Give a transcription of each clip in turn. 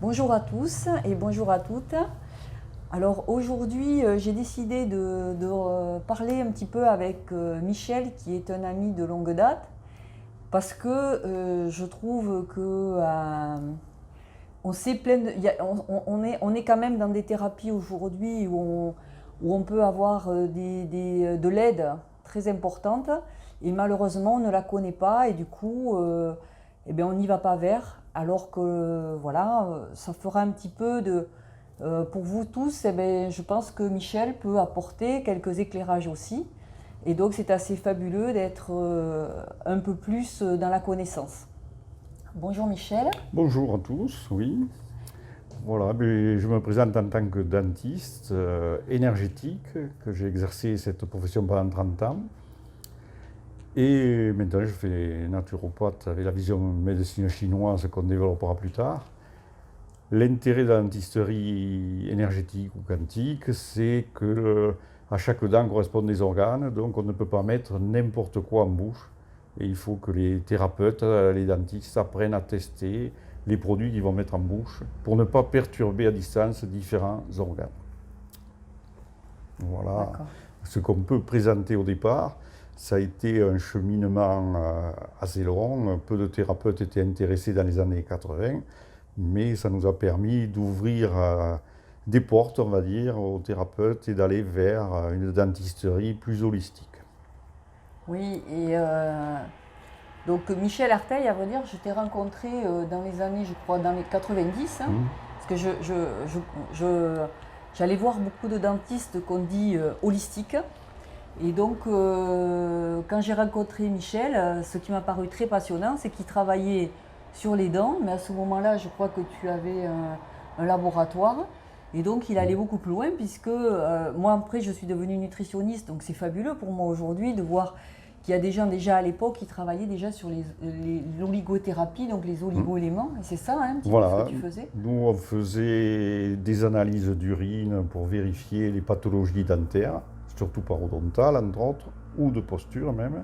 Bonjour à tous et bonjour à toutes. Alors aujourd'hui, j'ai décidé de parler un petit peu avec Michel, qui est un ami de longue date, parce que je trouve que on sait plein de, on est quand même dans des thérapies aujourd'hui où on peut avoir de l'aide très importante et malheureusement on ne la connaît pas et du coup eh bien, on n'y va pas vers alors que voilà ça fera un petit peu de pour vous tous. Eh bien, je pense que Michel peut apporter quelques éclairages aussi et donc c'est assez fabuleux d'être un peu plus dans la connaissance. Bonjour Michel. Bonjour à tous, oui. Voilà, je me présente en tant que dentiste énergétique, que j'ai exercé cette profession pendant 30 ans. Et maintenant, je fais naturopathe avec la vision médecine chinoise qu'on développera plus tard. L'intérêt de la dentisterie énergétique ou quantique, c'est que à chaque dent correspondent des organes, donc on ne peut pas mettre n'importe quoi en bouche. Et il faut que les thérapeutes, les dentistes apprennent à tester les produits qu'ils vont mettre en bouche pour ne pas perturber à distance différents organes. Voilà ce qu'on peut présenter au départ. Ça a été un cheminement assez long. Peu de thérapeutes étaient intéressés dans les années 80, mais ça nous a permis d'ouvrir des portes, on va dire, aux thérapeutes et d'aller vers une dentisterie plus holistique. Oui, et donc Michel Arteil, à vrai dire, je t'ai rencontré dans les années, je crois, dans les 90, hein, parce que j'allais voir beaucoup de dentistes qu'on dit holistiques. Et donc, quand j'ai rencontré Michel, ce qui m'a paru très passionnant, c'est qu'il travaillait sur les dents, mais à ce moment-là, je crois que tu avais un laboratoire. Et donc, il allait beaucoup plus loin, puisque moi, après, je suis devenue nutritionniste, donc c'est fabuleux pour moi aujourd'hui de voir qu'il y a des gens déjà à l'époque qui travaillaient déjà sur l'oligothérapie, donc les oligo-éléments. Et c'est ça, hein, un petit peu ce que tu faisais. Nous, on faisait des analyses d'urine pour vérifier les pathologies dentaires, surtout parodontales, entre autres, ou de posture même,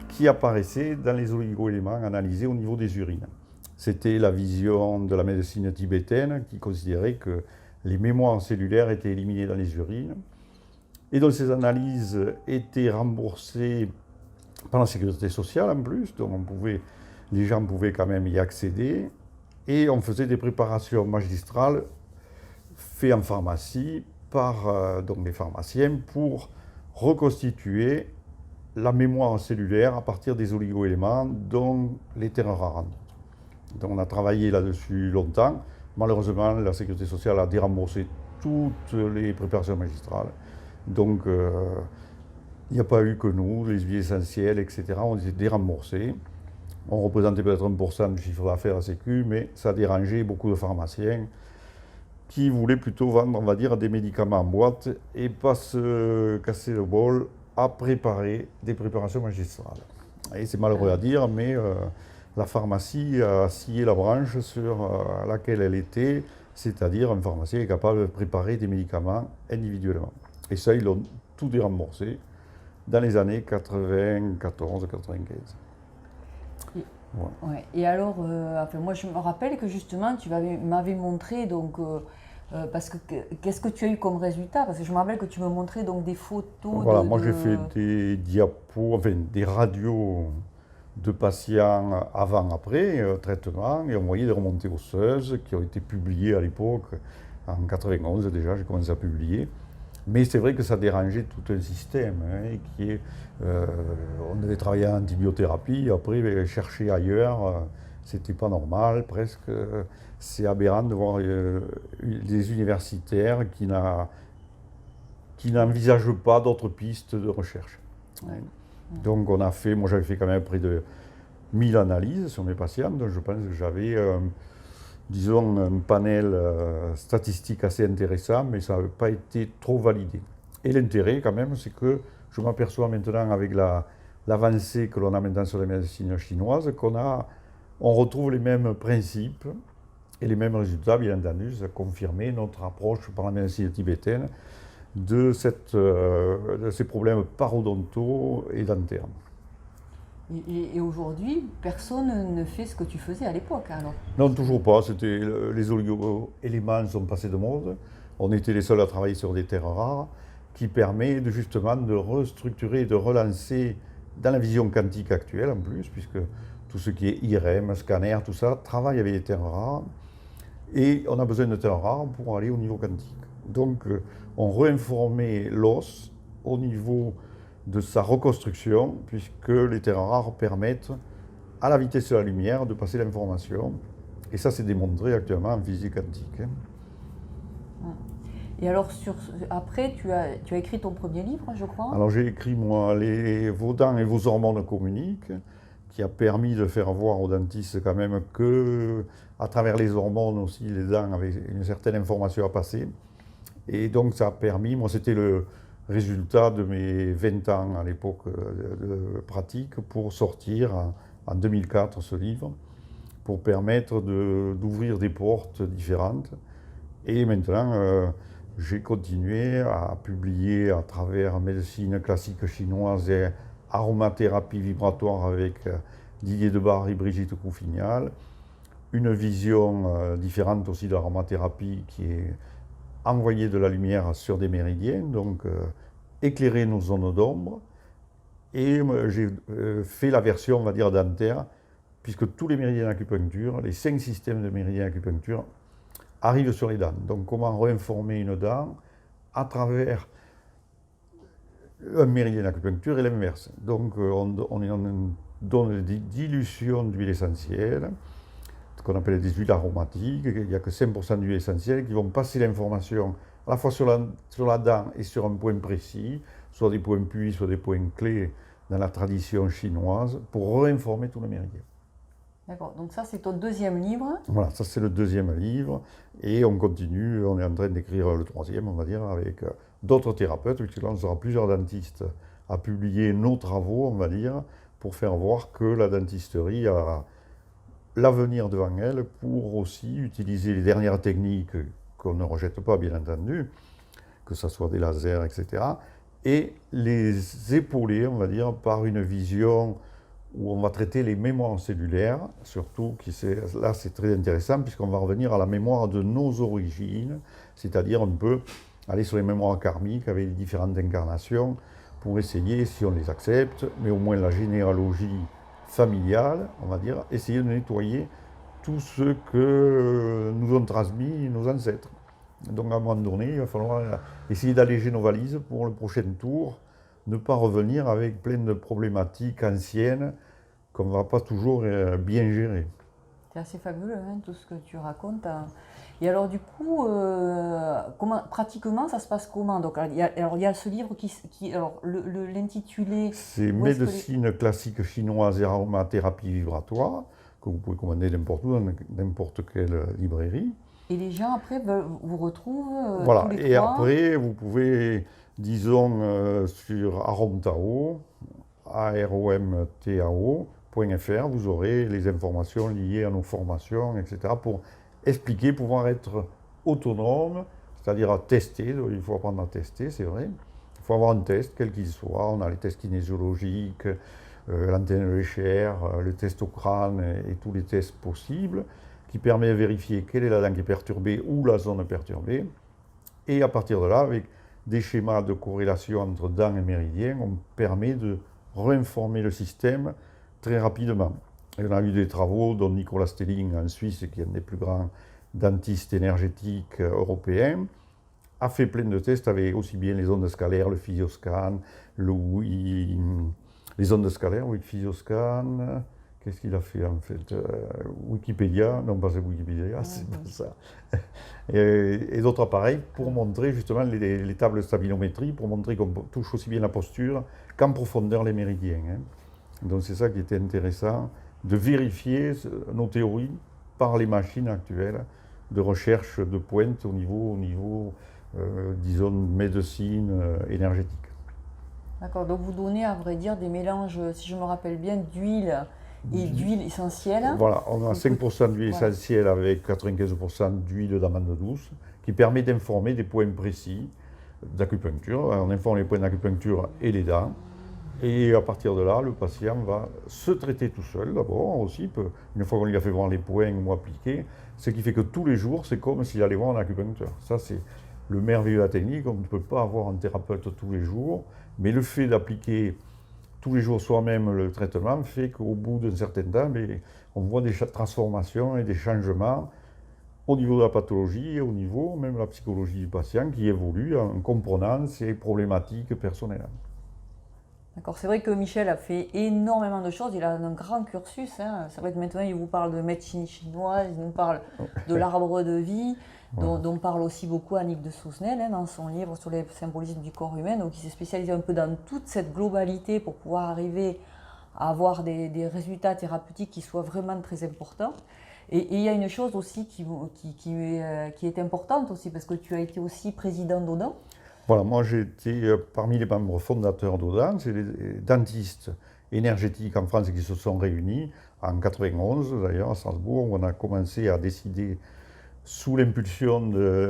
qui apparaissaient dans les oligo-éléments analysés au niveau des urines. C'était la vision de la médecine tibétaine qui considérait que les mémoires cellulaires étaient éliminées dans les urines. Et donc ces analyses étaient remboursées par la sécurité sociale en plus, donc les gens pouvaient quand même y accéder. Et on faisait des préparations magistrales faites en pharmacie par donc les pharmaciens pour reconstituer la mémoire cellulaire à partir des oligo-éléments, dont les terres rares. Donc on a travaillé là-dessus longtemps. Malheureusement, la sécurité sociale a déremboursé toutes les préparations magistrales. Donc il n'y a pas eu que nous, les huiles essentielles, etc. On était déremboursés. On représentait peut-être 1% du chiffre d'affaires à la Sécu, mais ça a dérangé beaucoup de pharmaciens qui voulaient plutôt vendre, on va dire, des médicaments en boîte et pas se casser le bol à préparer des préparations magistrales. Et c'est malheureux à dire, mais la pharmacie a scié la branche sur laquelle elle était, c'est-à-dire un pharmacien est capable de préparer des médicaments individuellement. Et ça, ils l'ont tout déremboursé dans les années 94-95. Ouais. Ouais. Et alors, enfin, moi je me rappelle que justement tu m'avais montré donc parce que qu'est-ce que tu as eu comme résultat? Parce que je me rappelle que tu me montrais donc des photos. Voilà, moi j'ai fait des diapos, enfin des radios de patients avant-après traitement, et on voyait des remontées osseuses qui ont été publiées à l'époque, en 91 déjà, j'ai commencé à publier. Mais c'est vrai que ça dérangeait tout un système, hein, on devait travailler en antibiothérapie, après chercher ailleurs, c'était pas normal, presque. C'est aberrant de voir des universitaires qui n'envisagent pas d'autres pistes de recherche. Ouais. Donc moi j'avais fait quand même près de 1000 analyses sur mes patients, donc je pense que j'avais disons, un panel statistique assez intéressant, mais ça n'avait pas été trop validé. Et l'intérêt, quand même, c'est que je m'aperçois maintenant, avec l'avancée que l'on a maintenant sur les médecines chinoises, on retrouve les mêmes principes et les mêmes résultats, bien entendu. Ça a confirmé notre approche par la médecine tibétaine de ces problèmes parodontaux et dentaires. Et aujourd'hui, personne ne fait ce que tu faisais à l'époque, alors? Non, toujours pas. Les oligo-éléments sont passés de mode. On était les seuls à travailler sur des terres rares, qui permet justement de restructurer, de relancer dans la vision quantique actuelle en plus, puisque tout ce qui est IRM, scanner, tout ça, travaille avec des terres rares. Et on a besoin de terres rares pour aller au niveau quantique. Donc, on réinformait l'os au niveau de sa reconstruction, puisque les terres rares permettent, à la vitesse de la lumière, de passer l'information. Et ça, c'est démontré actuellement en physique quantique. Et alors, après, tu as écrit ton premier livre, je crois? Alors, j'ai écrit, moi, Vos dents et vos hormones communiquent, qui a permis de faire voir aux dentistes quand même que, à travers les hormones aussi, les dents avaient une certaine information à passer. Et donc, ça a permis, moi, c'était le résultat de mes 20 ans à l'époque de pratique pour sortir en 2004 ce livre, pour permettre d'ouvrir des portes différentes. Et maintenant, j'ai continué à publier à travers médecine classique chinoise et aromathérapie vibratoire avec Didier Debar et Brigitte Couffignal, une vision différente aussi de l'aromathérapie qui est envoyer de la lumière sur des méridiens, donc éclairer nos zones d'ombre. Et j'ai fait la version, on va dire, dentaire, puisque tous les méridiens d'acupuncture, les 5 systèmes de méridiens d'acupuncture, arrivent sur les dents. Donc comment réinformer une dent à travers un méridien d'acupuncture et l'inverse. Donc on donne des dilutions d'huile essentielle, ce qu'on appelle des huiles aromatiques. Il n'y a que 5% d'huile essentielle qui vont passer l'information à la fois sur la dent et sur un point précis, soit des points puits, soit des points clés dans la tradition chinoise, pour réinformer tout le méridien. D'accord, donc ça c'est ton deuxième livre. Voilà, ça c'est le deuxième livre, et on continue, on est en train d'écrire le troisième, on va dire, avec d'autres thérapeutes, puisque là on sera plusieurs dentistes à publier nos travaux, on va dire, pour faire voir que la dentisterie a l'avenir devant elle pour aussi utiliser les dernières techniques qu'on ne rejette pas, bien entendu, que ce soit des lasers, etc., et les épauler, on va dire, par une vision où on va traiter les mémoires cellulaires, surtout, là c'est très intéressant, puisqu'on va revenir à la mémoire de nos origines, c'est-à-dire on peut aller sur les mémoires karmiques avec les différentes incarnations, pour essayer, si on les accepte, mais au moins la généalogie familiale, on va dire, essayer de nettoyer tout ce que nous ont transmis nos ancêtres. Donc à un moment donné, il va falloir essayer d'alléger nos valises pour le prochain tour, ne pas revenir avec plein de problématiques anciennes qu'on ne va pas toujours bien gérer. C'est assez fabuleux, hein, tout ce que tu racontes. Et alors du coup, pratiquement, ça se passe comment? Donc, il y a ce livre alors l'intitulé... C'est Médecine classique chinoise et aromathérapie vibratoire, que vous pouvez commander n'importe où, dans n'importe quelle librairie. Et les gens, après, vous retrouvent voilà, tous les et trois. après, vous pouvez, disons, sur Aromtao, aromtao.fr, vous aurez les informations liées à nos formations, etc., pour expliquer, pouvoir être autonome, c'est-à-dire à tester. Il faut apprendre à tester, c'est vrai. Il faut avoir un test, quel qu'il soit. On a les tests kinésiologiques, l'antenne léchère, le test au crâne et tous les tests possibles, qui permet de vérifier quelle est la dent qui est perturbée ou la zone perturbée. Et à partir de là, avec des schémas de corrélation entre dents et méridiens, on permet de réinformer le système très rapidement. Et on a eu des travaux, dont Nicolas Stelling en Suisse, qui est un des plus grands dentistes énergétiques européens, a fait plein de tests avec aussi bien les ondes scalaires, le physioscan, les ondes scalaires, oui, le physioscan. Qu'est-ce qu'il a fait en fait Wikipédia, non pas Wikipédia, c'est pas ça. Et d'autres appareils pour montrer justement les tables de stabilométrie, pour montrer qu'on touche aussi bien la posture qu'en profondeur les méridiens. Hein. Donc c'est ça qui était intéressant, de vérifier nos théories par les machines actuelles de recherche de pointe au niveau disons, médecine énergétique. D'accord, donc vous donnez à vrai dire des mélanges, si je me rappelle bien, d'huile et d'huile essentielle. Voilà, on a 5% d'huile essentielle avec 95% d'huile d'amande douce, qui permet d'informer des points précis d'acupuncture. On informe les points d'acupuncture et les dents. Et à partir de là, le patient va se traiter tout seul d'abord aussi, une fois qu'on lui a fait voir les points ou appliquer, ce qui fait que tous les jours, c'est comme s'il allait voir un acupuncteur. Ça, c'est le merveilleux de la technique. On ne peut pas avoir un thérapeute tous les jours, mais le fait d'appliquer tous les jours soi-même le traitement fait qu'au bout d'un certain temps, on voit des transformations et des changements au niveau de la pathologie et au niveau même de la psychologie du patient qui évolue en comprenant ses problématiques personnelles. D'accord, c'est vrai que Michel a fait énormément de choses, il a un grand cursus. Hein. C'est vrai que maintenant il vous parle de médecine chinoise, il nous parle de l'arbre de vie, dont parle aussi beaucoup Annick de Souzenel dans son livre sur les symbolismes du corps humain. Donc il s'est spécialisé un peu dans toute cette globalité pour pouvoir arriver à avoir des résultats thérapeutiques qui soient vraiment très importants. Et il y a une chose aussi qui est importante aussi, parce que tu as été aussi président d'Odin. Voilà, moi j'ai été parmi les membres fondateurs d'Odin, c'est les dentistes énergétiques en France qui se sont réunis en 91 d'ailleurs à Strasbourg, où on a commencé à décider sous l'impulsion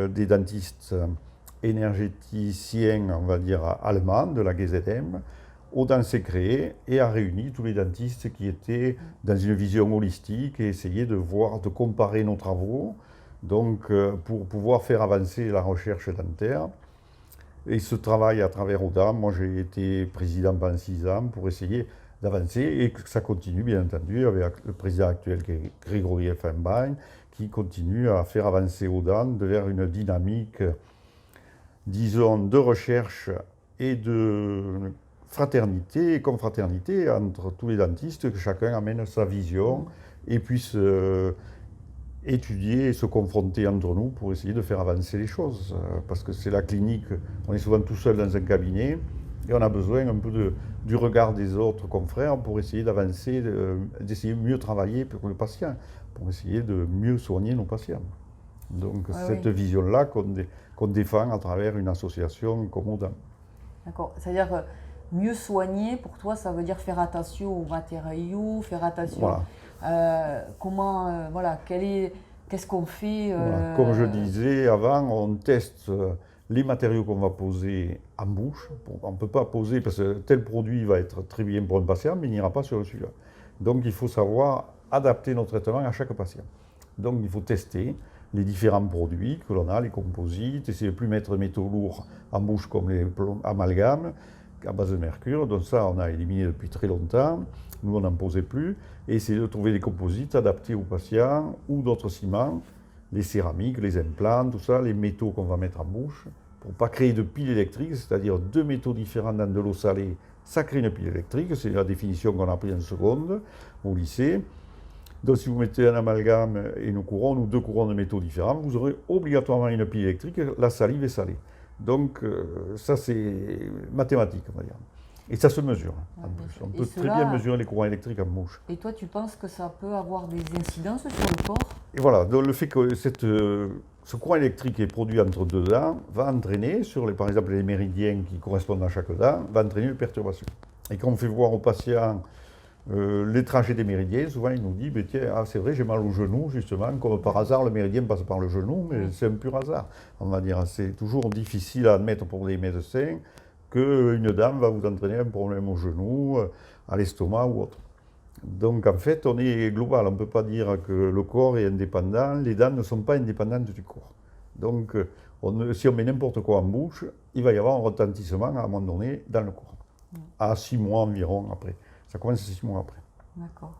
des dentistes énergéticiens, on va dire allemands, de la GZM. Odin s'est créé et a réuni tous les dentistes qui étaient dans une vision holistique et essayer de voir, de comparer nos travaux, donc pour pouvoir faire avancer la recherche dentaire. Et ce travail à travers Odin, moi j'ai été président pendant 6 ans pour essayer d'avancer et que ça continue bien entendu avec le président actuel qui est Grégory Elfenbein qui continue à faire avancer Odin vers une dynamique, disons, de recherche et de fraternité et confraternité entre tous les dentistes, que chacun amène sa vision et puisse étudier et se confronter entre nous pour essayer de faire avancer les choses. Parce que c'est la clinique, on est souvent tout seul dans un cabinet et on a besoin un peu du regard des autres confrères pour essayer d'avancer, d'essayer de mieux travailler pour le patient, pour essayer de mieux soigner nos patients. Donc cette vision-là qu'on défend à travers une association comme Odin. D'accord, c'est-à-dire que mieux soigner, pour toi, ça veut dire faire attention aux matériaux, faire attention qu'est-ce qu'on fait Comme je disais avant, on teste les matériaux qu'on va poser en bouche. On ne peut pas poser parce que tel produit va être très bien pour un patient, mais il n'ira pas sur celui-là. Donc il faut savoir adapter nos traitements à chaque patient. Donc il faut tester les différents produits que l'on a, les composites, essayer de ne plus mettre de métaux lourds en bouche comme les amalgames à base de mercure. Donc ça, on a éliminé depuis très longtemps. Nous, on n'en posait plus. Et essayer de trouver des composites adaptés aux patients ou d'autres ciments, les céramiques, les implants, tout ça, les métaux qu'on va mettre en bouche, pour ne pas créer de pile électrique, c'est-à-dire 2 métaux différents dans de l'eau salée, ça crée une pile électrique. C'est la définition qu'on a appris en seconde au lycée. Donc si vous mettez un amalgame et une couronne ou 2 couronnes de métaux différents, vous aurez obligatoirement une pile électrique, la salive est salée. Donc ça c'est mathématique, on va dire. Et ça se mesure en bouche. On peut très bien mesurer les courants électriques en bouche. Et toi, tu penses que ça peut avoir des incidences sur le corps? Et voilà, donc le fait que ce courant électrique est produit entre 2 dents va entraîner, par exemple les méridiens qui correspondent à chaque dent, va entraîner une perturbation. Et quand on fait voir au patient les trajets des méridiens, souvent il nous dit tiens, c'est vrai, j'ai mal au genou, justement, comme par hasard, le méridien passe par le genou, mais c'est un pur hasard. On va dire, c'est toujours difficile à admettre pour les médecins qu'une dame va vous entraîner un problème au genou, à l'estomac ou autre. Donc en fait, on est global, on ne peut pas dire que le corps est indépendant, les dents ne sont pas indépendantes du corps. Donc si on met n'importe quoi en bouche, il va y avoir un retentissement à un moment donné dans le corps, à 6 mois environ après. Ça commence 6 mois après. D'accord.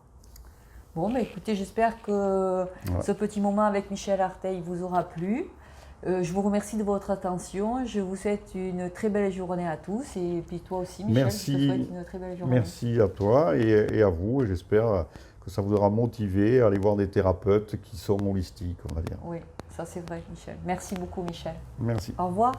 Bon, bah écoutez, j'espère que ce petit moment avec Michel Arteil vous aura plu. Je vous remercie de votre attention. Je vous souhaite une très belle journée à tous. Et puis toi aussi, Michel, merci, je te souhaite une très belle journée. Merci à toi et à vous. Et j'espère que ça vous aura motivé à aller voir des thérapeutes qui sont holistiques, on va dire. Oui, ça c'est vrai, Michel. Merci beaucoup, Michel. Merci. Au revoir.